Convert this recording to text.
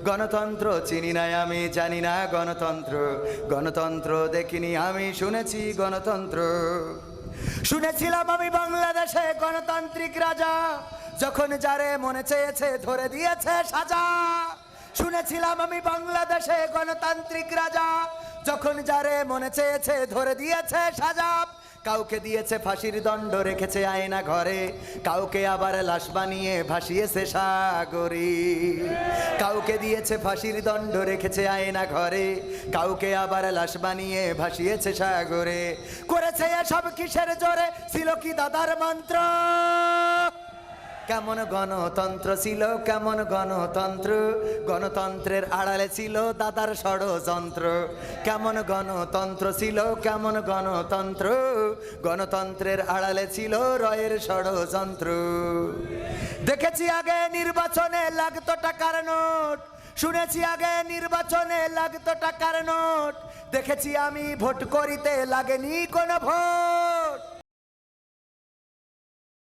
গণতন্ত্র চিনি না আমি, জানি না গণতন্ত্র, গণতন্ত্র দেখিনি আমি, শুনেছি গণতন্ত্র। শুনেছিলাম আমি বাংলাদেশে গণতান্ত্রিক রাজা, যখন যারে মনে চেয়েছে ধরে দিয়েছে সাজা। শুনেছিলাম আমি বাংলাদেশে গণতান্ত্রিক রাজা, যখন যারে মনে চেয়েছে ধরে দিয়েছে সাজা। কাউকে দিয়েছে ফাঁসির দণ্ড, রেখেছে আয়না ঘরে, কাউকে আবার লাশ বানিয়ে ভাসিয়েছে সাগরে। কাউকে দিয়েছে ফাঁসির দণ্ড, রেখেছে আয়না ঘরে, কাউকে আবার লাশ বানিয়ে ভাসিয়েছে সাগরে। করেছে এসব কিসের জোরে, ছিল কি দাদার মন্ত্র? কেমন গণতন্ত্র ছিল, কেমন গণতন্ত্র, গণতন্ত্রের আড়ালে ছিল দাদার ষড়যন্ত্র। কেমন গণতন্ত্র ছিল, কেমন গণতন্ত্র, গণতন্ত্রের আড়ালে ছিল রয়ের ষড়যন্ত্র। দেখেছি আগে নির্বাচনে লাগতো টাকার নোট, শুনেছি আগে নির্বাচনে লাগতো টাকার নোট। দেখেছি আমি ভোট করিতে লাগেনি কোনো ভোট।